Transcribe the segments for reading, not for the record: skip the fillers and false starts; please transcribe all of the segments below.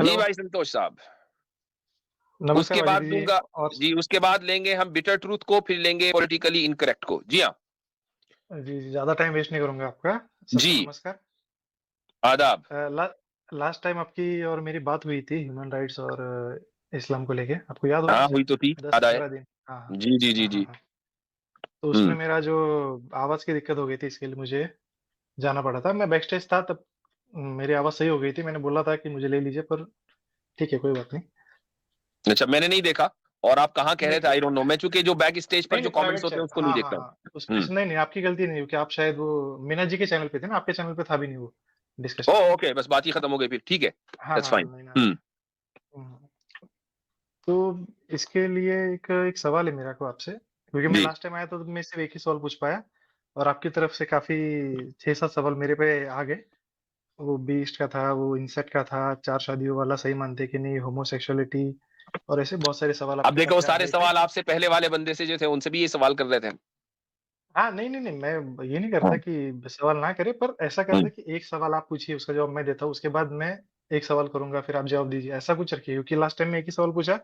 जी hello, भाई संतोष साहब। नमस्कार उसके बाद वाजिद जी। दूंगा। और जी, उसके बाद लेंगे हम बिटर ट्रूथ को, फिर लेंगे पॉलिटिकली इनकरेक्ट को। जी हाँ। जी, जी, ज़्यादा टाइम वेस्ट नहीं करूँगा आपका। सबको जी, नमस्कार। आदाब। अ, ला लास्ट टाइम आपकी और मेरी बात हुई थी ह्यूमन राइट्स और इस्लाम को लेके, आपको याद होगा हाँ, हुई शायद तो थी, याद आया। 10-15 दिन। हाँ, हाँ। जी, जी, जी, हाँ, हाँ, जी। हाँ। तो उसमें हुँ। मेरा जो आवाज़ की दिक्कत हो गई थी, इसके लिए मुझे जाना पड़ा था। मैं बैक स्टेज था तब। मेरी आवाज़ सही हो गई थी, मैंने बोला था कि मुझे ले लीजिए, पर ठीक है, कोई बात नहीं। अच्छा, मैंने नहीं देखा और आप कहाँ कह नहीं, रहे थे, आई डोंट नो। मैं चूँकि जो बैक स्टेज पर नहीं, जो नहीं, कमेंट्स प्राइवेट होते हैं चैट। उसको नहीं हाँ, हाँ, देखता हूँ। हाँ। उसमें हुँ। से नहीं, नहीं, आपकी गलती नहीं, क्योंकि आप शायद वो मीना जी के चैनल पे थे ना, आपके चैनल पे था भी नहीं वो डिस्कशन। ओह! ओके, बस बात ही खत्म हो गई फिर, ठीक है। हाँ, दैट्स हाँ, फाइन। नहीं ना। हुँ। हुँ। तो इसके लिए एक एक सवाल है मेरा को आपसे, क्योंकि मैं जी। लास्ट टाइम आया था तो मैं सिर्फ एक ही सवाल पूछ पाया, और आपकी तरफ से काफी 6-7 सवाल मेरे पे आ गए। वो बीस्ट का था, वो इंसेक्ट का था, चार शादियों वाला सही मानते कि नहीं, होमोसेक्सुअलिटी, और ऐसे बहुत सारे सवाल अब आपकी देखो तरफ वो से आ सारे गए थे। सवाल आपसे पहले वाले बंदे से जो थे उनसे भी ये सवाल कर रहे थे हम। हाँ, नहीं, नहीं, नहीं, मैं ये नहीं हाँ। करता कि सवाल ना करे, पर ऐसा हुँ। करता कि एक सवाल आप पूछिए, उसका जवाब मैं देता हूँ, उसके बाद मैं एक सवाल करूंगा, फिर आप जवाब दीजिए, ऐसा कुछ रखिए, क्योंकि लास्ट टाइम मैं एक ही सवाल पूछा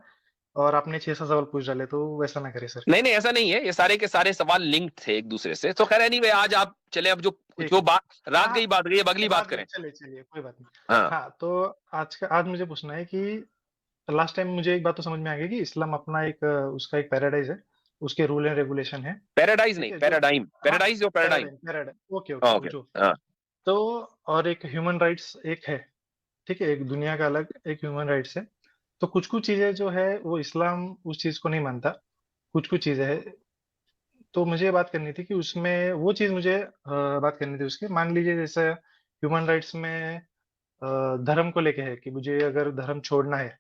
और आपने 6-7 सवाल पूछ डाले, तो वैसा ना करे सर। नहीं, नहीं, ऐसा नहीं है। ये सारे के सारे सवाल लिंक्ड थे एक दूसरे से। तो खैर एनीवे आज आप चले, अब जो ठीक जो है। बात हाँ, रात हाँ। गई बात गई, अब अगली बात रात गई, करें। चलिए, चलिए, कोई बात नहीं। हाँ। हाँ, तो आज मुझे पूछना है कि लास्ट टाइम मुझे एक बात तो समझ में आ गई कि इस्लाम अपना एक उसका एक पैराडाइज है, उसके रूल एंड रेगुलेशन है, पैराडाइज़ ठीक नहीं, है? जो पैराडाइम। हाँ, पैराडाइज़ या पैराडाइम? ओके, हाँ, ओके, वो ओके। जो हाँ। तो और एक ह्यूमन राइट्स एक है, ठीक है? एक दुनिया का अलग एक ह्यूमन राइट्स है। तो कुछ-कुछ चीज़ें जो है वो इस्लाम उस चीज़ को नहीं मानता, कुछ-कुछ चीज़ें हैं। तो मुझे ये बात करनी थी कि उसमें वो चीज़ मुझे बात करनी थी उसकी। मान लीजिए जैसे ह्यूमन राइट्स में धर्म को लेके है कि मुझे अगर धर्म छोड़ना है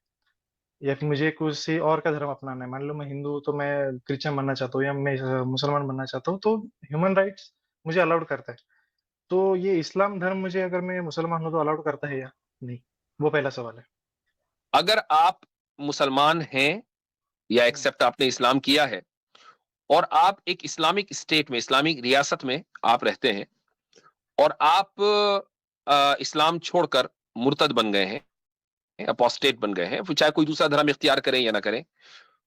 या फिर मुझे किसी और का धर्म अपनाना है, मान लो मैं हिंदू हूँ तो मैं क्रिश्चियन बनना चाहता हूँ, या मैं मुसलमान बनना चाहता हूँ, तो ह्यूमन राइट्स मुझे अलाउड करता है। तो ये इस्लाम धर्म मुझे, अगर मैं मुसलमान हूँ, तो अलाउड करता है या नहीं? वो पहला सवाल है। अगर आप मुसलमान हैं या हम्म, एक्सेप्ट आपने इस्लाम किया है और आप एक इस्लामिक स्टेट में, इस्लामिक रियासत में आप रहते हैं और आप इस्लाम छोड़कर मुर्तद बन गए हैं, अपोस्टेट बन गए हैं, फिर चाहे कोई दूसरा धर्म इख्तियार करें या ना करें,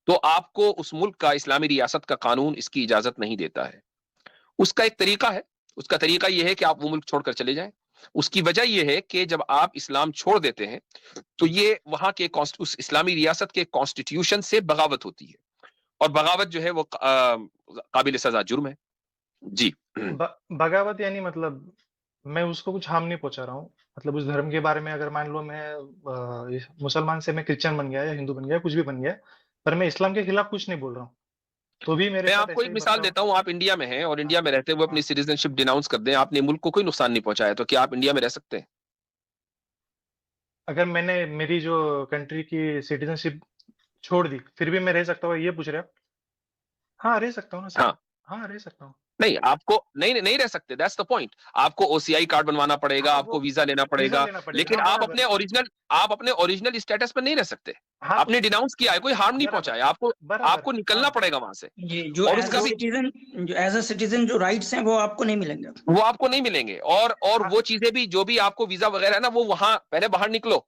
तो आपको उस मुल्क का, इस्लामी रियासत का कानून इसकी इजाज़त नहीं देता है। उसका एक तरीका है, उसका तरीका ये है कि आप वो मुल्क छोड़कर चले जाएँ। उसकी वजह ये है कि जब आप इस्लाम छोड़ देते हैं, तो ये वहाँ के उस इस्लामी रियासत के कॉन्स्टिट्यूशन से बगावत होती है और बगावत जो है वो काबिल सज़ा जुर्म है। जी। बगावत यानी मतलब मैं उसको कुछ हार्म नहीं पहुंचा रहा हूँ, मतलब उस धर्म के बारे में, अगर मान लो मैं मुसलमान से मैं क्रिश्चियन बन गया या हिंदू बन गया, कुछ भी बन गया, पर मैं इस्लाम के खिलाफ कुछ नहीं बोल रहा हूँ, तो भी मेरे मैं साथ आपको ऐसे एक ही मिसाल बर्ताव। देता हूँ, आप इंडिया में हैं और हाँ, इंडिया में रहते हुए अपनी हाँ। सिटीज़नशिप डिनाउंस कर दें, आपने मुल्क को कोई नुकसान नहीं पहुँचाया, तो क्या आप इंडिया में रह सकते हैं? अगर मैंने मेरी जो कंट्री की सिटीजनशिप छोड़ दी, फिर भी मैं रह सकता हूँ, ये पूछ रहे हैं आप? हाँ, रह सकता हूँ ना सर। हाँ। हाँ, रह सकता हूँ। नहीं, आपको नहीं, नहीं, नहीं रह सकते, दैट्स द पॉइंट। आपको ओसीआई कार्ड बनवाना पड़ेगा, हाँ, आपको वो वीज़ा लेना वीज़ा पड़ेगा, लेना पड़ेगा। लेकिन हाँ, बराबर। आप अपने ओरिजिनल स्टेटस पर नहीं रह सकते। हाँ, तो आपने डिनाउंस किया है, कोई हार्म नहीं बराबर, पहुँचाया, आपको बराबर। आपको निकलना हाँ, पड़ेगा वहाँ से जी, जो और एज़ अ उसका भी सिटीज़न जो एज़ अ सिटीज़न जो राइट्स हैं, वो आपको नहीं मिलेंगे। वो आपको नहीं मिलेंगे और हाँ। वो चीज़ें भी जो भी आपको वीज़ा वगैरह है ना, वो वहाँ पहले बाहर निकलो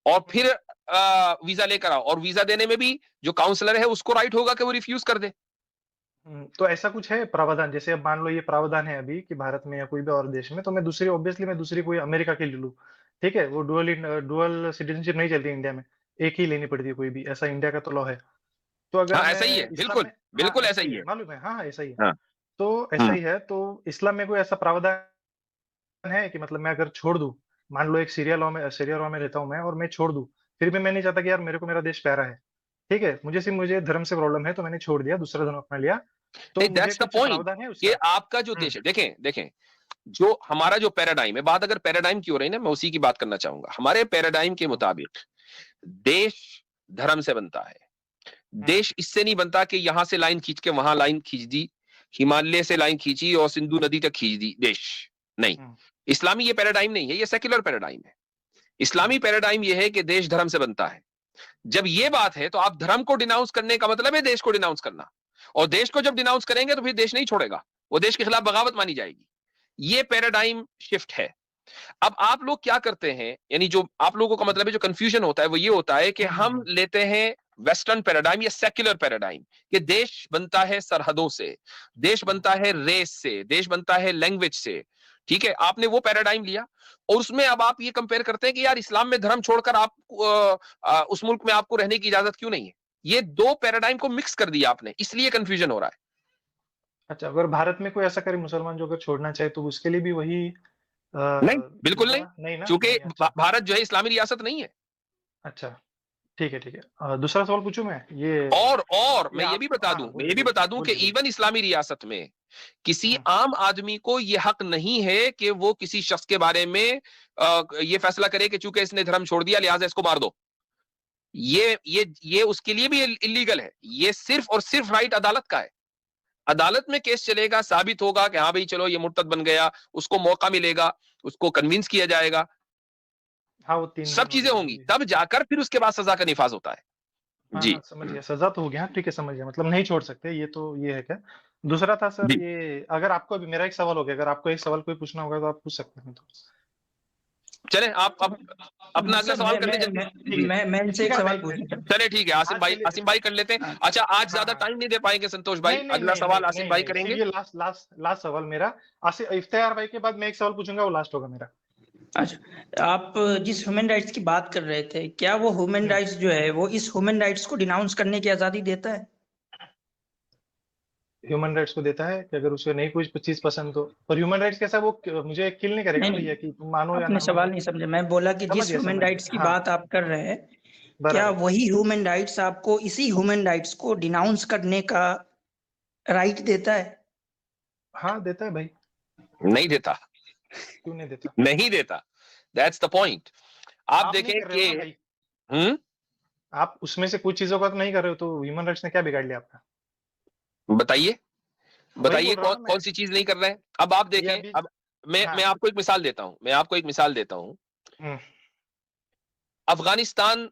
और हुँ, फिर वीज़ा लेकर आओ और वीज़ा देने में भी जो काउंसलर है उसको राइट होगा कि वो रिफ्यूज़ कर दे। तो ऐसा कुछ है प्रावधान, जैसे अब मान लो ये प्रावधान है अभी कि भारत में या कोई भी और देश में, तो मैं दूसरी, ऑब्वियसली मैं दूसरी कोई अमेरिका की ले लूँ, ठीक है? वो डुअल सिटीज़नशिप नहीं चलती इंडिया में, एक ही लेनी पड़ती है कोई भी, ऐसा इंडिया का तो लॉ है। तो अगर हाँ, ऐसा ही मैं है, इस्लाम बिल्कुल, में, हाँ, बिल्कुल ऐसा ऐसा ही ही है, है। मालूम है, हाँ, हाँ, ऐसा ही है। हाँ, तो ऐसा हुँ। ही है, तो इस्लाम में कोई ऐसा प्रावधान है कि मतलब मैं अगर छोड़ दूँ, मान लो एक शरिया लॉ में रहता हूँ मैं और मैं छोड़ दूँ, फिर भी मैं नहीं चाहता कि यार मेरे को मेरा देश प्यारा है, ठीक है? मुझे धर्म से प्रॉब्लम है, तो मैंने छोड़ दिया, दूसरा धर्म अपना लिया, तो नहीं, मुझे दैट्स द कुछ पॉइंट प्रावधान है कि उसका? आपका जो हुँ, देश है, देखें देखें, जो हमारा जो पैराडाइम है, बात अगर पैराडाइम की हो रही है ना, मैं उसी की बात करना चाहूँगा। हमारे पैराडाइम के हुँ, मुताबिक देश धर्म से बनता है। हुँ, देश इससे नहीं बनता कि यहां से लाइन खींच के वहां लाइन खींच दी, हिमालय से लाइन खींची और सिंधु नदी तक खींच दी देश। नहीं, हुँ, इस्लामी ये पैराडाइम नहीं है, ये सेक्युलर पैराडाइम है। हुँ, इस्लामी पैराडाइम ये है कि देश धर्म से बनता है। जब ये बात है तो आप धर्म को डिनाउंस करने का मतलब है देश को डिनाउंस करना, और देश को जब डिनाउंस करेंगे तो फिर देश नहीं छोड़ेगा, वो देश के खिलाफ बगावत मानी जाएगी। ये पैराडाइम शिफ्ट है। अब आप लोग क्या करते हैं, यानी जो आप लोगों का मतलब है, जो कंफ्यूजन होता है वो ये होता है कि हम लेते हैं वेस्टर्न पैराडाइम या सेक्युलर पैराडाइम कि देश बनता है सरहदों से, देश बनता है रेस से, देश बनता है लैंग्वेज से। ठीक है, आपने वो पैराडाइम लिया और उसमें अब आप ये कंपेयर करते हैं कि यार इस्लाम में धर्म छोड़कर आप उस मुल्क में आपको रहने की इजाजत क्यों नहीं है। ये दो पैराडाइम को मिक्स कर दिया आपने, इसलिए कंफ्यूजन हो रहा है। अच्छा, अगर भारत में कोई ऐसा करे मुसलमान जो अगर छोड़ना चाहे तो उसके लिए भी वही नहीं, बिल्कुल नहीं, होगा? नहीं ना? क्योंकि नहीं, अच्छा। भारत जो है इस्लामी रियासत नहीं है। अच्छा, ठीक है, ठीक है। दूसरा सवाल पूछूं मैं? और ये मैं ये आप भी बता दूं, हाँ, बोलिए, बोलिए, कि बोलिए, बोलिए। इवन इस्लामी रियासत में किसी हुँ, आम आदमी को ये हक नहीं है कि वो किसी शख्स के बारे में ये फैसला करे कि चूंकि इसने धर्म छोड़ दिया लिहाजा इसको मार दो। ये उसके लिए भी इलीगल है। ये सिर्फ और सिर्फ राइट अदालत का है। अदालत में केस चलेगा, साबित होगा कि हाँ भाई चलो ये मुर्तद बन गया, उसको मौका मिलेगा, उसको कन्विंस किया जाएगा, हाँ, वो 3 सब दिन चीजें होता है, जो होंगी, भी है। तब जाकर फिर उसके बाद सजा का निफाज होता है। हाँ, जी हाँ, समझ गया, सज़ा तो हो गया, हाँ, ठीक है, समझ गया, मतलब नहीं छोड़ सकते, ये तो ये है क्या? दूसरा था सर, जी ये अगर आपको अभी मेरा एक सवाल हो गया, अगर आपको एक सवाल कोई पूछना होगा तो आप पूछ सकते हैं तो। चले, आप अब अपना अगला सर सवाल कर लें जल्दी। जी मैं इनसे ठीक एक है, सवाल मैं पूछना चाहता चले ठीक है, आज के लिए आसिम भाई कर लेते हैं। हूँ। अच्छा, आज हाँ, ज्यादा हाँ। टाइम नहीं दे पाएंगे संतोष भाई, नहीं, नहीं, अगला नहीं, सवाल नहीं, आसिम नहीं, भाई नहीं, करेंगे। सिर्फ ये लास्ट लास्ट लास्ट सवाल मेरा, इफ्तियार भाई के बाद मैं एक सवाल पूछूंगा, वो लास्ट होगा मेरा। अच्छा, आप जिस ह्यूमन राइट्स की बात कर रहे थे, क्या वो ह्यूमन हुँ। राइट्स जो है वो इस ह्यूमन राइट्स को डिनाउंस करने की आजादी देता है? ह्यूमन राइट्स को देता है कि अगर उसे नहीं कोई चीज़ पसंद तो, पर ह्यूमन राइट्स कैसा, वो मुझे किल नहीं करेगा नहीं ना भैया, नहीं, कि तुम मानो या आपने ना सवाल मानो। नहीं समझे। मैं बोला कि जिस ह्यूमन समझ राइट्स गया, की हाँ, बात आप कर रहे हैं, क्या बराबर। वही ह्यूमन राइट्स आपको इसी ह्यूमन राइट्स को डिनाउंस करने का राइट देता है? हाँ, देता है भाई, नहीं देता, क्यों नहीं देता? नहीं देता, दैट्स द पॉइंट। आप आप नहीं देखें कर रहे कि हो ना भाई, हम्म आप उसमें से कुछ चीज़ों का तो नहीं कर रहे हो, तो ह्यूमन राइट्स ने क्या बिगाड़ लिया आपका? बताइए, वही बोल रहा हूँ कौन ना कौन मैं, सी चीज नहीं कर रहे हैं। अब आप ये देखें, अभी अब मैं हाँ, आपको एक मिसाल देता हूं, हुँ, अफगानिस्तान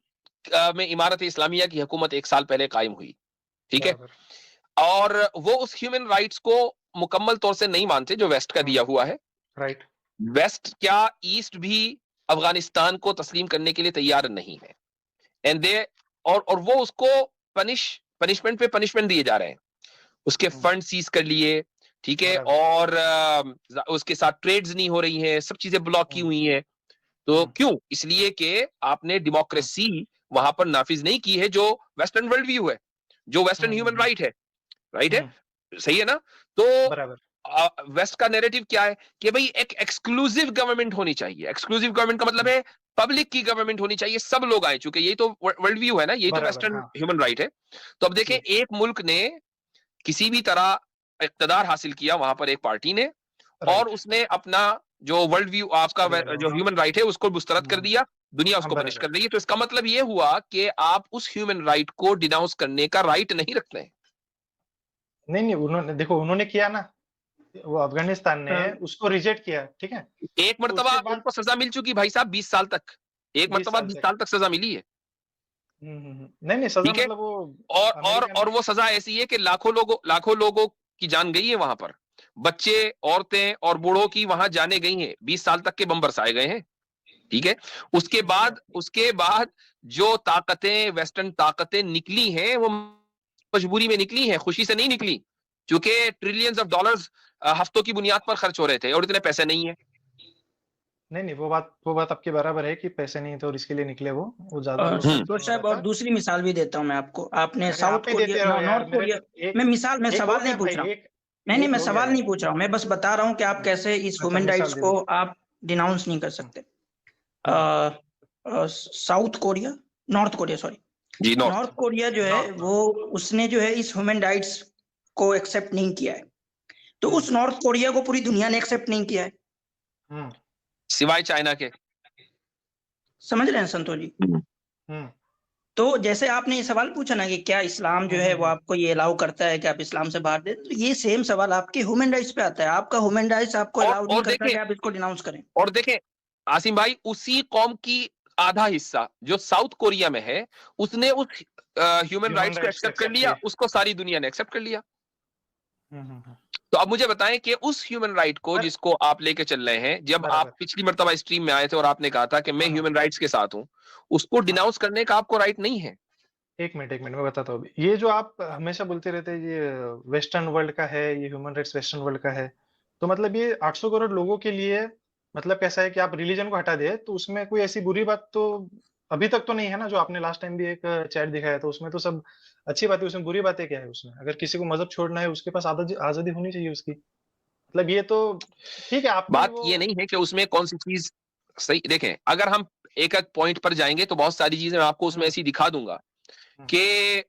में इमारत इस्लामिया की हुकूमत 1 साल पहले कायम हुई। ठीक है, बराबर, और वो उस ह्यूमन राइट्स को मुकम्मल तौर से नहीं मानते जो वेस्ट का हुँ, दिया हुआ है। राइट, वेस्ट क्या, ईस्ट भी अफगानिस्तान को तस्लीम करने के लिए तैयार नहीं है। एंड दे और वो उसको पनिशमेंट पे पनिशमेंट दिए जा रहे हैं, उसके हुँ, फंड सीज कर लिए। ठीक है, बराबर, और उसके साथ ट्रेड्स नहीं हो रही हैं, सब चीजें ब्लॉक की हुँ, हुई हैं। तो हुँ, क्यों? इसलिए कि आपने हुँ, डेमोक्रेसी वहां पर नाफिज नहीं की है, जो वेस्टर्न वर्ल्ड व्यू है, जो वेस्टर्न हुँ, हुँ, ह्यूमन हुँ, राइट है। राइट है, हुँ, सही है ना? तो बराबर, वेस्ट का नैरेटिव क्या है कि भाई एक एक्सक्लूसिव गवर्नमेंट होनी चाहिए। एक्सक्लूसिव गवर्नमेंट का मतलब हुँ, है पब्लिक की गवर्नमेंट होनी चाहिए, सब लोग आए, चूंकि यही तो वर्ल्ड व्यू है ना, यही तो बराबर, वेस्टर्न हाँ, ह्यूमन राइट है। तो अब देखें, जी, एक मुल्क ने किसी भी तरह इक्तदार हासिल किया, वहां पर एक पार्टी ने, और राइट, उसने अपना जो वर्ल्ड व्यू आपका समझ रहा हूँ, जो ह्यूमन राइट है उसको मुस्तरद कर हुँ, दिया, दुनिया हाँ, उसको पनिश बराबर। कर रही है। तो इसका मतलब ये हुआ कि आप उस ह्यूमन राइट को डिनाउंस करने का राइट नहीं रखते हैं। नहीं, नहीं, उन्होंने किया ना, वो अफ़गानिस्तान ने अ, उसको रिजेक्ट किया, ठीक है? एक तो मर्तबा उसके बाद उनको सजा मिल चुकी भाई साहब, 20 साल तक, एक 20 मर्तबा साल 20 तक। साल तक सजा मिली है। हुँ, हुँ, हुँ। नहीं, नहीं, सज़ा ठीक है, मतलब वो और अमेरिका ने वो सजा ऐसी है कि लाखों लोगों की जान गई है वहां पर, बच्चे, औरतें और बूढ़ों की वहां जाने गई हैं, 20 साल तक के बम बरसाए गए हैं। ठीक है, नहीं, उसके बाद जो ताकतें, वेस्टर्न ताकतें निकली हैं, वो मजबूरी में निकली हैं, खुशी से नहीं निकली, क्योंकि ट्रिलियंस ऑफ डॉलर्स हफ्तों की बुनियाद पर खर्च हो रहे थे और इतने पैसे नहीं है। नहीं, नहीं, वो बात आपकी बराबर है कि पैसे नहीं थे और इसके लिए निकले वो ज़्यादा वो खर्च संतोष नहीं हो रहा साहब, और था। दूसरी मिसाल भी देता हूँ मैं आपको। आपने अरे साउथ आप ही देते कोरिया, रहो यार, नॉर्थ मेरे कोरिया, एक मैं एक हो सवाल नहीं गया पूछ भाई, रहा हूँ। एक नहीं, एक मैं हो गया सवाल यार। नहीं पूछ रहा हूँ, मैं बस बता रहा हूँ कि आप कैसे इस अच्छा, ह्यूमन मिसाल राइट्स दे को दो। आप डिनाउंस नहीं कर हुँ, सकते। हुँ, south Korea, north Korea, sorry, जी, नॉर्थ नॉर्थ। कोरिया जो है वो, उसने जो है इस ह्यूमन राइट्स को एक्सेप्ट नहीं किया है। तो हुँ, उस नॉर्थ कोरिया को पूरी दुनिया ने एक्सेप्ट नहीं किया है। हुँ, सिवाय चाइना के। समझ रहे हैं संतोष जी? हुँ, तो जैसे आपने ये सवाल पूछा ना कि क्या इस्लाम जो हुँ, है हुँ, वो हुँ। आपको ये अलाउ करता है कि आप इस्लाम से बाहर दे, तो ये सेम सवाल आपके ह्यूमन राइट्स पे आता है। आपका ह्यूमन राइट्स आपको अलाउ नहीं और करता देखें, कि आप इसको डिनाउंस करें। आसिम भाई, उसी कौम की आधा हिस्सा जो साउथ कोरिया में है, उसने उस ह्यूमन ह्यूमन राइट्स को राइट्स को एक्सेप्ट कर एक्सेप्ट लिया, किए। उसको सारी दुनिया ने एक्सेप्ट कर लिया। हुँ, हुँ, हुँ। तो अब मुझे बताएं कि उस ह्यूमन राइट को पर जिसको आप लेके चल रहे हैं, जब आप बराबर पिछली मर्तबा स्ट्रीम में आए थे और आपने कहा था कि मैं हाँ हाँ ह्यूमन राइट्स के साथ हूं, उसको हाँ डिनाउंस करने का आपको राइट नहीं है। एक मिनट मैं बताता हूँ अभी। ये जो आप हमेशा बोलते रहते हैं ये वेस्टर्न वर्ल्ड का है, ये ह्यूमन राइट्स वेस्टर्न वर्ल्ड का है, तो मतलब ये 800 करोड़ लोगों के लिए मतलब कैसा है कि आप रिलीजन को हटा दे तो उसमें कोई ऐसी बुरी बात तो अभी तक तो नहीं है ना। जो आपने लास्ट टाइम भी एक चैट दिखाया था उसमें तो सब अच्छी बात है, उसमें बुरी बातें क्या है? उसमें अगर किसी को मजहब छोड़ना है उसके पास आजादी आजादी होनी चाहिए उसकी। मतलब ये तो ठीक है आपकी बात वो ये नहीं है कि उसमें कौन सी चीज सही, देखें अगर हम एक एक पॉइंट पर जाएंगे तो बहुत सारी चीजें मैं आपको उसमें हम्म ऐसी दिखा दूंगा हम्म कि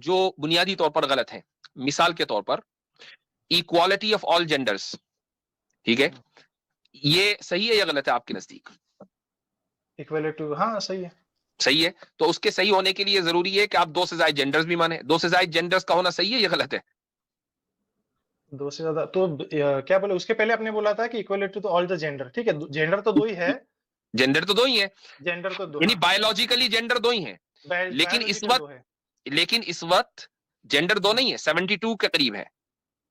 जो बुनियादी तौर पर गलत है। मिसाल के तौर पर इक्वालिटी ऑफ ऑल जेंडर्स, ठीक है, हम्म ये सही है या गलत है आपके नजदीक? इक्वल टू हाँ सही है। सही है। तो उसके सही होने के लिए जरूरी है कि आप दो से ज्यादा जेंडर्स भी माने। दो से ज्यादा जेंडर्स का होना सही है या गलत है? दो से ज्यादा तो क्या बोले उसके पहले आपने बोला था कि equality to all the gender, ठीक है जेंडर तो दो ही है। जेंडर तो दो ही है, जेंडर तो दो यानी हाँ बायोलॉजिकली जेंडर दो ही हैं। लेकिन इस बायोलॉजिकल दो वक्त है। लेकिन इस वक्त जेंडर दो हम्म नहीं है, 72 के करीब है।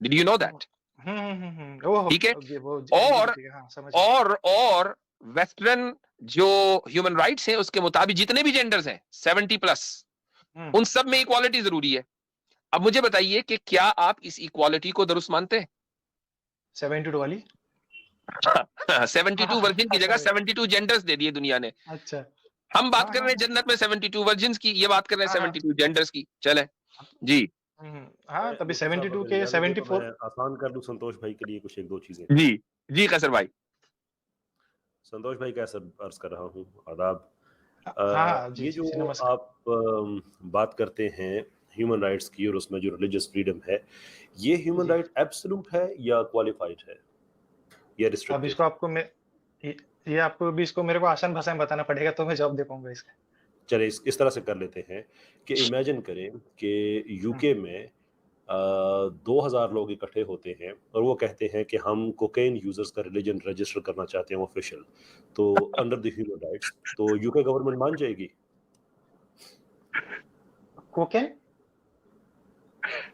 Did you know that? ठीक है। वो और एलजीबीटी हाँ समझ गया। और वेस्टर्न जो ह्यूमन राइट्स हैं उसके मुताबिक जितने भी जेंडर्स हैं 70 प्लस, हम्म उन सब में इक्वालिटी जरूरी है। अब मुझे बताइए कि क्या आप इस इक्वालिटी को दुरुस्त मानते हैं? 72 वाली 72 वर्जिन की जगह अच्छा 72 जेंडर्स दे दिए दुनिया ने। अच्छा हम बात हाँ कर हाँ रहे हैं जन्नत में 72 वर्जिन की, ये बात कर रहे हैं हाँ हाँ 72 जेंडर्स की। चले जी हाँ तभी मुफ्ती साहब 72 अगर के इजाजत हो तो मैं 74। आसान कर दूं संतोष भाई के लिए कुछ एक दो चीजें। जी जी कसर भाई। संतोष भाई कैसे अर्ज कर रहा हूँ, आदाब। हाँ हाँ जी ये जी जो जी नमस्कार। आप बात करते हैं ह्यूमन राइट्स की और उसमें जो रिलीजियस फ्रीडम है, ये ह्यूमन जी राइट एब्सोल्यूट है या क्वालिफाइड है या अब रिस्ट्रिक्टिव? इसको आपको मैं ये आपको भी इसको मेरे को आसान भाषा में बताना पड़ेगा तो मैं जवाब दे पाऊंगा इसका। चले इस तरह से कर लेते हैं कि इमेजिन करें कि हम्म, यूके में 2000 लोग इकट्ठे होते हैं और वो कहते हैं कि हम कोकेन यूजर्स का रिलीजन रजिस्टर करना चाहते हैं ऑफिशियल, तो अंडर द ह्यूमन राइट्स तो यूके गवर्नमेंट मान जाएगी? कोकेन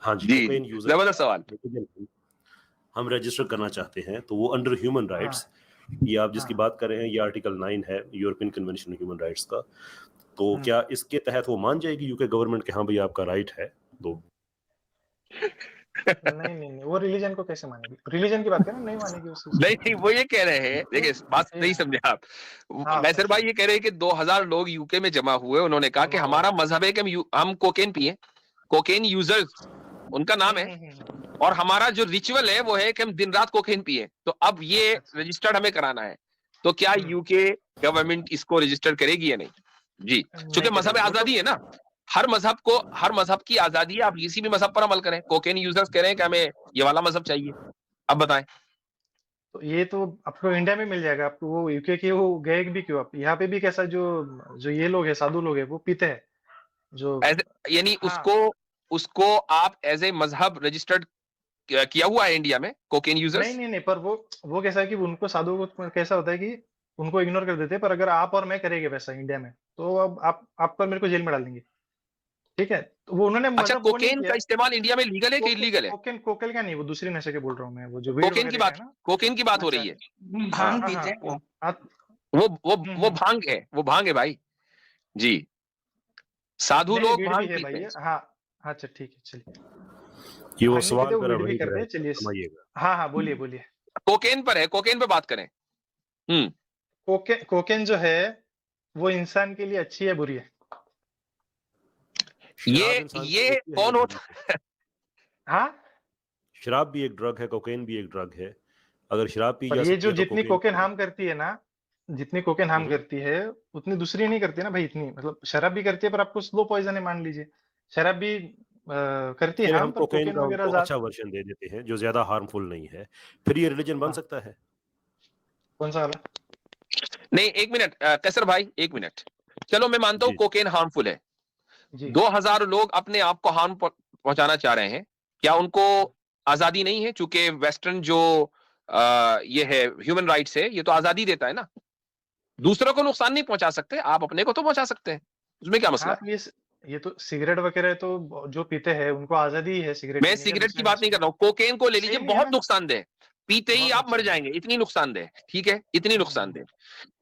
हाँ जी, जी कोकेन यूजर जबरदस्त सवाल। हम रजिस्टर करना चाहते हैं तो वो अंडर ह्यूमन हाँ राइट्स, ये आप जिसकी हाँ बात कर रहे हैं ये आर्टिकल 9 है यूरोपियन कन्वेंशन ह्यूमन राइट्स का, तो हम्म क्या इसके तहत वो मान जाएगी यूके गवर्नमेंट के हाँ भाई आपका राइट है? तो नहीं वो रिलीजन को कैसे मानेगी? रिलीजन की बात करें नहीं मानेगी उस चीज को। नहीं नहीं, वो ये कह रहे हैं, देखिए बात ये नहीं समझे आप। हाँ कैसर भाई ये कह रहे हैं कि 2000 लोग यूके में जमा हुए, उन्होंने कहा कि जमा हुए हमारा मजहब है कि हम कोकेन पिए, कोकेन यूजर्स उनका नाम है, और हमारा जो रिचुअल है वो है कि हम दिन रात कोकेन पिए। तो अब ये अच्छा रजिस्टर्ड हमें कराना है, तो क्या यूके गवर्नमेंट इसको रजिस्टर करेगी या नहीं? जी, क्योंकि नहीं मजहब करेगी वो तो। आजादी है ना, हर मजहब की आजादी है, आप किसी भी मजहब पर अमल करें। कोकेन यूजर्स कह रहे हैं कि हमें ये वाला मजहब चाहिए। अब बताएं। तो ये तो आपको इंडिया में मिल जाएगा। आपको वो यूके के वो गए भी क्यों आप? यहाँ पे भी कैसा जो जो ये लोग है साधु लोग है वो पीते हैं जो। यानी हाँ उसको उसको आप एज ए मजहब रजिस्टर्ड किया हुआ है इंडिया में, कोकेन यूजर्स? नहीं पर वो कैसा है कि उनको साधुओं को कैसा होता है कि उनको इग्नोर कर देते हैं। पर अगर आप और मैं करेंगे वैसा इंडिया में तो अब आप पर मेरे को जेल में डाल देंगे। ठीक है तो वो उन्होंने अच्छा, मतलब वो नहीं कोकेन किया। का इस्तेमाल इंडिया में लीगल है कि इलीगल है? कोकेन का नहीं, वो दूसरी नशे के बोल रहा हूँ मैं, वो जो वीड वगैरह का है ना। कोकेन की बात हो अच्छा रही है। हाँ भांग हाँ पीते हाँ हैं वो। हाँ, वो भांग है, वो भांग है भाई। जी, साधु नहीं लोग वीड भी भांग है पीते भाई हैं। हाँ। अच्छा ठीक है चलिए। ये वो भांग नहीं सवाल पीते वो मेरा वीड भी वही करते है, हैं। चलिए समझिएगा। हाँ हाँ बोलिए बोलिए। कोकेन पर है, कोकेन पे बात करें। हम्म कोकेन जो है वो इंसान के लिए अच्छी है बुरी है? शराब इंसान के लिए ये अच्छी है या कौन बुरी होता? है? हाँ शराब भी एक ड्रग है, कोकेन भी एक ड्रग है। अगर शराब पी पर जा ये सकती जो है तो जितनी कोकेन कोकेन क्यों हार्म करती है ना, जितनी कोकेन हार्म नहीं? करती है उतनी दूसरी नहीं करती ना भाई इतनी। मतलब शराब भी करती है पर आपको स्लो पॉइजन है मान लीजिए। शराब भी करती है चलिए हम हार्म पर कोकेन कोकेन का वगैरह उनको ज्यादा। अच्छा वर्जन दे देते हैं जो ज्यादा हार्मफुल नहीं है, फिर ये रिलीजन बन हाँ सकता है? कौन सा वाला? नहीं, एक मिनट कैसर भाई, एक मिनट। चलो मैं मानता हूं जी कोकेन हार्मफुल है, जी 2000 लोग अपने आप को हार्म पहुंचाना चाह रहे हैं, क्या उनको आजादी नहीं है? चूंकि वेस्टर्न जो ये है ह्यूमन राइट्स है, ये तो आजादी देता है ना। दूसरों को नुकसान नहीं पहुंचा सकते, आप अपने को तो पहुंचा सकते हैं, उसमें क्या हाँ मसला है? तो ये ये तो सिगरेट वगैरह तो जो पीते हैं उनको आजादी है सिगरेट मैं पीने का, सिगरेट की दूसरे बात नहीं कर रहा हूँ, कोकेन को ले लीजिए, सेम ही है बहुत ना, नुकसानदेह है, पीते ही बहुत आप मर नुकसान है। जाएंगे, इतनी नुकसानदेह, ठीक है, इतनी हम्म, नुकसानदेह।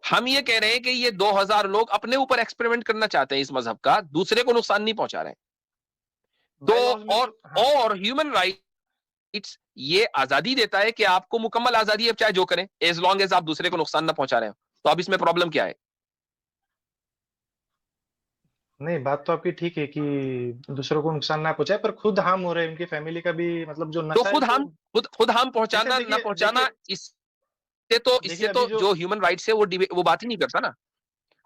हम ये कह रहे हैं कि ये 2000 लोग अपने ऊपर एक्सपेरिमेंट करना चाहते हैं इस मजहब का, दूसरे को नुकसान नहीं पहुंचा रहे हैं। बाय लॉज में तो तो हाँ, और ह्यूमन राइट्स ये आजादी देता है कि आपको मुकम्मल आजादी है, चाहे जो करें, एज लॉन्ग एज आप दूसरे को नुकसान ना पहुंचा रहे हो। तो अब इसमें प्रॉब्लम क्या है? नहीं बात तो आपकी ठीक है कि दूसरों को नुकसान ना पहुंचाए, पर खुद हार्म हो रहे हैं, उनकी फैमिली का भी, मतलब जो तो नशा है तो खुद हम जैसे पहुंचाना ना देखिए पहुंचाना, देखिए इससे देखिए अभी तो जो जो ह्यूमन राइट्स है वो बात ही नहीं करता ना।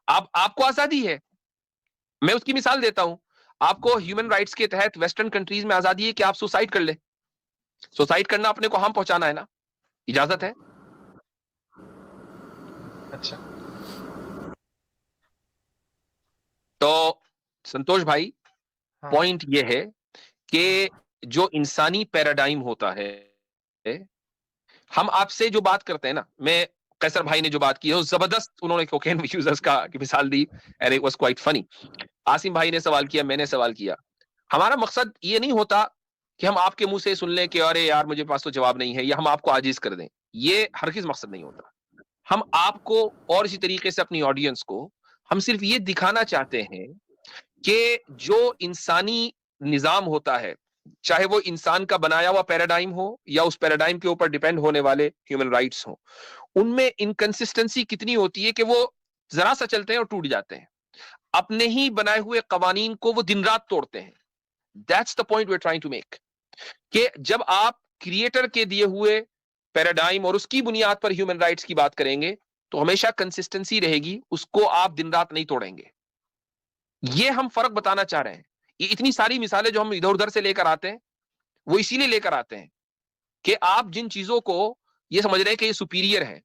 आपको आजादी है, मैं उसकी मिसाल देता हूं, आपको ह्यूमन राइट्स के तहत वेस्टर्न कंट्रीज में आजादी है कि आप सुसाइड कर ले, सुसाइड करना अपने को हार्म पहुंचाना है ना, इजाजत है। अच्छा तो संतोष भाई, हाँ पॉइंट ये है कि जो इंसानी पैराडाइम होता है, हम आपसे जो बात करते हैं ना, मैं कैसर भाई ने जो बात की है, जबरदस्त उन्होंने कोकेन यूजर्स की मिसाल दी, and it was quite funny. Asim भाई ने सवाल किया, मैंने सवाल किया, हमारा मकसद ये नहीं होता कि हम आपके मुंह से सुन लें कि अरे यार मुझे पास तो जवाब नहीं है, या हम आपको आजिज कर दें, ये हरगिज मकसद नहीं होता। हम आपको और इसी तरीके से अपनी ऑडियंस को हम सिर्फ ये दिखाना चाहते हैं कि जो इंसानी निजाम होता है, चाहे वो इंसान का बनाया हुआ पैराडाइम हो या उस पैराडाइम के ऊपर डिपेंड होने वाले ह्यूमन राइट्स हो, उनमें इनकंसिस्टेंसी कितनी होती है कि वो जरा सा चलते हैं और टूट जाते हैं, अपने ही बनाए हुए कवानीन को वो दिन रात तोड़ते हैं। That's the point we are trying to make, कि जब आप क्रिएटर के दिए हुए पैराडाइम और उसकी बुनियाद पर ह्यूमन राइट्स की बात करेंगे तो हमेशा कंसिस्टेंसी रहेगी, उसको आप दिन रात नहीं तोड़ेंगे। ये हम फर्क बताना चाह रहे हैं। ये इतनी सारी मिसालें जो हम इधर उधर से लेकर आते हैं, वो इसीलिए लेकर आते हैं कि आप जिन चीजों को ये समझ रहे हैं कि ये सुपीरियर है,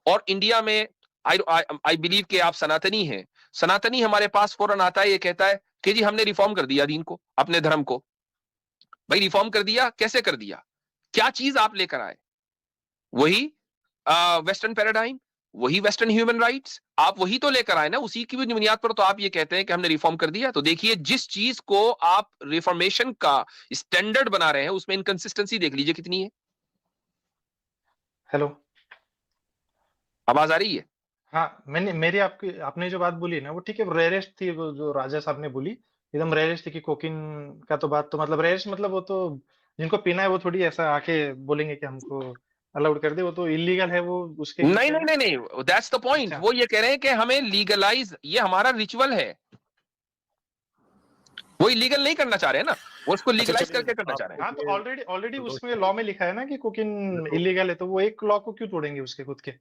और इंडिया में आई बिलीव कि आप सनातनी हैं, सनातनी हमारे पास फौरन आता है, ये कहता है कि जी हमने रिफॉर्म कर दिया दीन को, अपने धर्म को। भाई रिफॉर्म कर दिया, कैसे कर दिया, क्या चीज आप लेकर आए? वही वेस्टर्न पैराडाइम, वही वेस्टर्न ह्यूमन राइट्स, आप वही तो लेकर आए ना, उसी की बुनियाद पर तो आप ये कहते हैं कि हमने रिफॉर्म कर दिया। तो देखिए, जिस चीज को आप रिफॉर्मेशन का स्टैंडर्ड बना रहे हैं उसमें इनकंसिस्टेंसी देख लीजिए कितनी है। हेलो आवाज आ रही है? हाँ, मैंने मेरी आपकी आपने जो बात बोली ना वो ठीक है, रेयरेस्ट थी, वो जो राजा साहब ने बोली एकदम रेयरेस्ट थी कि कोकिन का तो बात तो मतलब रेयरेस्ट, मतलब वो तो जिनको पीना है वो थोड़ी ऐसा आके बोलेंगे कि हमको अलाउड कर दे, वो तो इलीगल है वो उसके नहीं विषय नहीं में। नहीं नहीं, दैट्स द पॉइंट। अच्छा वो ये कह रहे हैं कि हमें लीगलाइज, ये हमारा रिचुअल है, वो इलीगल नहीं करना चाह रहे हैं ना, वो उसको अच्छा लीगलाइज चलिए, करके करना चाह आप रहे हैं। हाँ, तो ये ऑलरेडी ऑलरेडी संतोष उसमें साहब, लॉ में लिखा है ना कि कोकिन देखो, इलीगल है, तो वो एक लॉ को क्यों तोड़ेंगे उसके खुद के।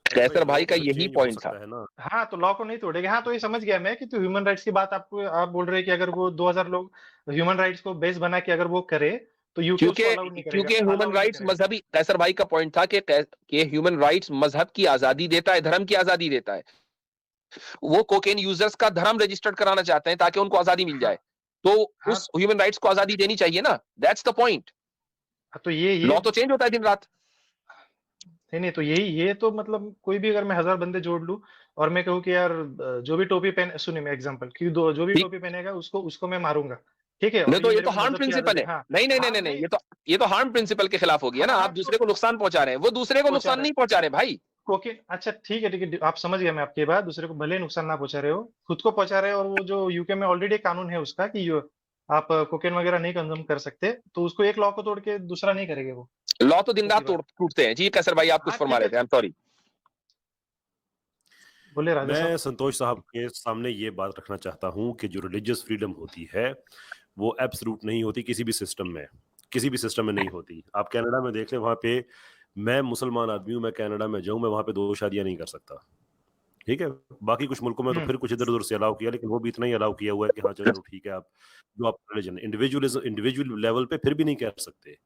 इसमें कैसर लॉ भाई का तो यही चेंज हो पॉइंट था। सकता है ना। हाँ, तो लॉ को नहीं तोड़ेंगे। हाँ, तो ये समझ गया मैं कि तो ह्यूमन राइट्स की बात आपको आप बोल रहे हैं कि अगर वो 2000 लोग ह्यूमन राइट्स को बेस बना के अगर वो करे तो यूके उसको क्योंकि अलाउड नहीं करेगा, क्योंकि ह्यूमन अलाउड नहीं राइट्स करेगा। मजहबी, कैसर भाई का पॉइंट था कि ह्यूमन राइट्स मजहब की आजादी देता है, धर्म की आजादी देता है। वो कोकेन यूजर्स का धर्म रजिस्टर्ड कराना चाहते हैं ताकि उनको आजादी मिल हाँ जाए, तो हाँ उस ह्यूमन राइट्स को आजादी देनी चाहिए ना। That's the point. हाँ, तो ये लॉ तो चेंज होता है दिन रात। नहीं नहीं, तो यही ये तो मतलब कोई भी अगर मैं 1000 बंदे जोड़ लूं और मैं कहूँ कि यार जो भी टोपी पहने, सुनिए मैं एग्जांपल कि जो भी ठीक, टोपी पहनेगा उसको उसको मैं मारूंगा, ठीक है, नहीं और तो ये ये मेरे तो को हार्म मजहब की प्रिंसिपल आजादी है। हाँ। नहीं नहीं नहीं हाँ नहीं नहीं, नहीं, ये तो हार्म प्रिंसिपल के खिलाफ हो गया ना, हाँ आप हाँ, दूसरे को नुकसान पहुंचा रहे हैं, वो दूसरे को पहुंचा नुकसान रहा है नहीं पहुंचा रहे भाई। कोकीन। अच्छा ठीक है ठीक है, आप समझ गया मैं आपकी बात, दूसरे को भले नुकसान ना पहुंचा रहे हो, खुद को पहुंचा रहे हो, और वो जो यूके में ऑलरेडी कानून है उसका कि आप कोकेन वगैरह नहीं कंज्यूम कर सकते, तो उसको एक लॉ को तोड़ के दूसरा नहीं करेंगे वो। लॉ तो दिन सीधी रात बात। टूटते हैं जी। कैसर भाई आप कुछ हाँ फरमा ठीक रहे है, थे, आई एम सॉरी। बोले राजा मैं साहब। संतोष साहब के सामने ये बात रखना चाहता हूँ कि जो रिलीजियस फ्रीडम होती है वो एब्सोल्यूट नहीं होती, किसी भी सिस्टम में, किसी भी सिस्टम में नहीं होती। आप कनाडा में देख लें, वहाँ पे मैं मुसलमान आदमी हूँ, मैं कनाडा में जाऊँ, मैं वहाँ पे 2 शादियाँ नहीं कर सकता, ठीक है। बाकी कुछ मुल्कों में तो फिर कुछ इधर उधर से अलाउ किया, लेकिन वो भी इतना ही अलाउ किया हुआ है कि हाँ चलो ठीक है, आप जो आप रिलीजन इंडिविजुअल लेवल पे फिर भी नहीं कह सकते।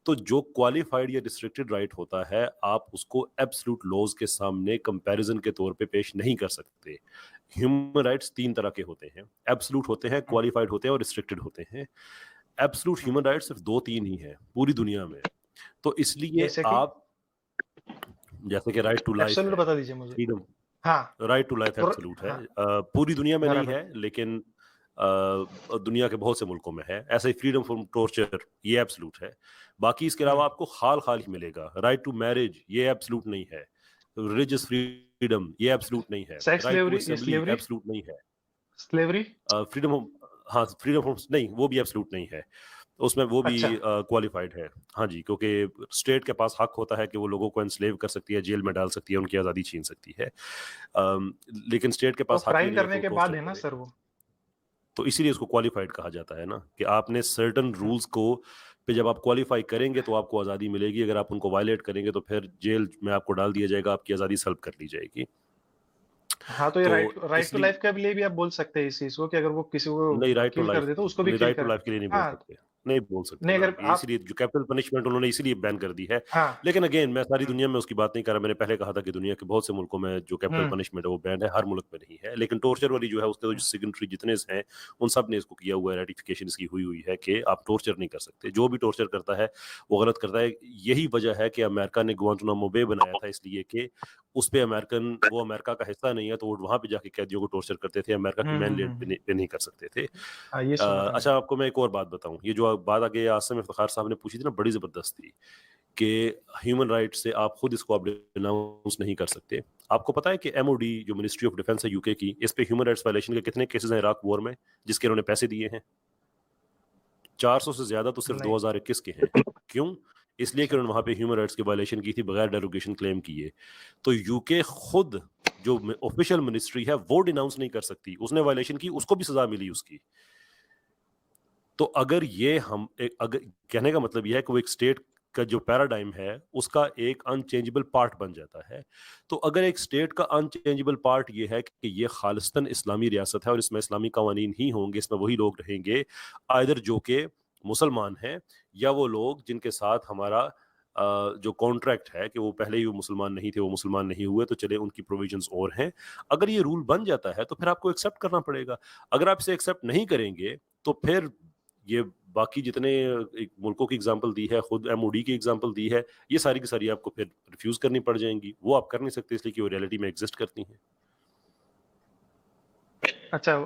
तो जो क्वालिफाइड या रिस्ट्रिक्टेड राइट होता है, आप उसको एब्सोल्यूट लॉज के सामने कंपैरिजन के तौर पे पेश नहीं कर सकते। ह्यूमन राइट्स 3 तरह के होते हैं, एब्सोल्यूट होते हैं, क्वालिफाइड होते हैं और रिस्ट्रिक्टेड होते हैं। एब्सोल्यूट ह्यूमन राइट्स सिर्फ 2-3 ही हैं पूरी दुनिया में। तो इसलिए जैसे कि आप, जैसे कि राइट टू लाइफ एब्सोल्यूट है, बता दीजिए मुझे। फ्रीडम हाँ राइट टू लाइफ तो एब्सोल्यूट है। हाँ पूरी दुनिया में नहीं बराबर है, लेकिन दुनिया के बहुत से मुल्कों में है। ऐसे ही फ्रीडम फ्रॉम टॉर्चर ये एब्सोल्यूट है। बाकी इसके अलावा आपको हाल हाल ही मिलेगा। राइट टू मैरिज ये एब्सोल्यूट नहीं है। रिलीजियस फ्रीडम ये एब्सोल्यूट नहीं है। Sex right to slavery assembly slavery absolute नहीं है। स्लेवरी फ्रीडम हाँ फ्रीडम फ्रॉम नहीं, वो भी एब्सोल्यूट नहीं है। उसमें वो भी अच्छा क्वालिफाइड है। हाँ जी, क्योंकि स्टेट के पास हक होता है कि वो लोगों को एनस्लेव कर सकती है, जेल में डाल सकती है, उनकी आज़ादी छीन सकती है। लेकिन स्टेट के तो पास हक ही क्राइम नहीं है करने कि के वो बाद टॉर्चर है ना करे। सर वो तो इसीलिए उसको क्वालिफाइड कहा जाता है ना, कि आपने सर्टन रूल्स को पे जब आप क्वालिफाई करेंगे तो आपको आज़ादी मिलेगी। अगर आप उनको वायलेट करेंगे तो फिर जेल में आपको डाल दिया जाएगा, आपकी आज़ादी सल्ब कर ली जाएगी। हाँ तो ये तो राइट टू इसलिए लाइफ के लिए भी आप बोल सकते हैं इस चीज को कि अगर वो किसी को नहीं, राइट टू किल कर लाइफ दे तो उसको भी नहीं, किल राइट टू कर लाइफ के लिए नहीं बोल हाँ सकते। नहीं बोल सकते नहीं जनाब, अगर ये आप इसलिए जो कैपिटल पनिशमेंट उन्होंने इसीलिए बैन कर दी है। हाँ लेकिन अगेन मैं सारी दुनिया में उसकी बात नहीं कर रहा। मैंने पहले कहा था कि दुनिया के बहुत से मुल्कों में जो कैपिटल हम्म पनिशमेंट है वो बैन है, हर मुल्क में नहीं है। लेकिन टॉर्चर वाली जो है उसके तो जो सिग्नेटरी जितने हैं उन सब ने इसको किया हुआ है, रेटिफिकेशन इसकी हुई हुई है कि आप टॉर्चर नहीं कर सकते। जो भी टॉर्चर करता है वो गलत करता है। यही वजह है कि अमेरिका ने गुआंटानामो बे बनाया था, इसलिए कि उस पे वो अमेरिका का हिस्सा नहीं है, तो वो वहां पे जाके कैदियों को टॉर्चर करते थे, अमेरिका की मैनलैंड पे नहीं कर सकते थे। हाँ ये सुना था अच्छा मैंने आपको मैं एक और बात बताऊं। ये जो बात आगे आसिम इफ्तिखार साहब ने पूछी थी ना, बड़ी जबरदस्त थी कि ह्यूमन राइट्स से आप खुद इसको डिनाउंस नहीं कर सकते। आपको पता है कि एमओडी जो मिनिस्ट्री ऑफ डिफेंस है यूके की, इस पे ह्यूमन राइट्स वायलेशन के कितने केसेस हैं इराक वॉर में जिसके उन्होंने पैसे दिए हैं? 400 से ज्यादा तो सिर्फ नहीं 2021 के हैं। क्यों? इसलिए कि अच्छा उन्होंने वहां पे ह्यूमन राइट्स की वायलेशन की थी, बगैर डेरोगेशन क्लेम किए। तो यूके खुद जो ऑफिशियल मिनिस्ट्री है वो डिनाउंस नहीं कर सकती। उसने वायलेशन की, उसको भी सजा मिली उसकी। तो अगर ये अगर कहने का मतलब यह है कि वो एक स्टेट का जो पैराडाइम है उसका एक अनचेंजेबल पार्ट बन जाता है। तो अगर एक स्टेट का अनचेंजेबल पार्ट ये है कि ये खालिस्तन इस्लामी रियासत है और इसमें इस्लामी कवानीन ही होंगे, इसमें वही लोग रहेंगे आइदर जो कि मुसलमान हैं या वो लोग जिनके साथ हमारा जो कॉन्ट्रैक्ट है कि वो पहले ही वो मुसलमान नहीं थे, वो मुसलमान नहीं हुए, तो चले उनकी प्रोविजंस और हैं। अगर ये रूल बन जाता है तो फिर आपको एक्सेप्ट करना पड़ेगा। अगर आप इसे एक्सेप्ट नहीं करेंगे तो फिर ये बाकी जितने एक मुल्कों की एग्जांपल दी है, खुद एमओडी की एग्जांपल दी है, ये सारी की सारी आपको फिर रिफ्यूज करनी पड़ जाएंगी। वो आप कर नहीं सकते इसलिए कि वो रियलिटी में एग्जिस्ट करती हैं। अच्छा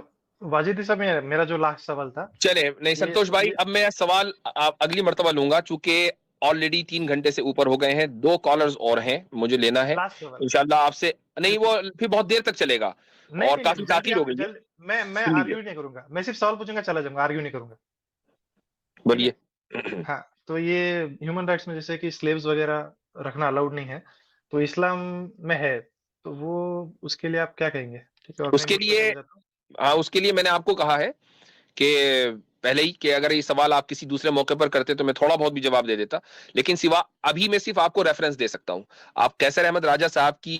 वाजिद साहब मेरा जो लास्ट सवाल था चले नहीं संतोष भाई, अब मैं सवाल अगली मर्तबा लूंगा, चूंकि ऑलरेडी 3 घंटे से ऊपर हो गए हैं। 2 कॉलर्स और हैं, मुझे लेना है लास्ट सवाल इंशाल्लाह आपसे। नहीं वो फिर बहुत देर तक चलेगा नहीं और नहीं काफी जल्दी ताकीद हो आप गई है। जल्दी मैं सुन लीजिए, आर्ग्यू नहीं करूंगा, मैं सिर्फ सवाल पूछूंगा चला जाऊंगा, आर्ग्यू नहीं करूंगा। ठीक है बोलिए। हाँ तो ये ह्यूमन राइट्स में जैसे कि स्लेव्स वगैरह रखना अलाउड नहीं है, तो इस्लाम में है, तो वो उसके लिए आप क्या कहेंगे? ठीक है और मैं उसके म्यूट पे लिए चला जाता हूँ। हाँ, उसके लिए मैंने आपको कहा है कि पहले ही कि अगर ये सवाल आप किसी दूसरे मौके पर करते तो मैं थोड़ा बहुत भी जवाब दे देता, लेकिन सिवा अभी मैं सिर्फ आपको रेफरेंस दे सकता हूं। आप कैसर अहमद राजा साहब की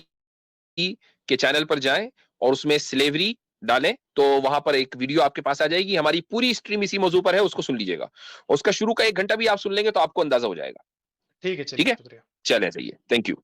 के चैनल पर जाएं और उसमें स्लेवरी डालें तो वहां पर एक वीडियो आपके पास आ जाएगी। हमारी पूरी स्ट्रीम इसी मौजू पर है, उसको सुन लीजिएगा। उसका शुरू का 1 घंटा भी आप सुन लेंगे तो आपको अंदाजा हो जाएगा। ठीक है ठीक चलिए है, शुक्रिया। चलें, सही है, थैंक यू।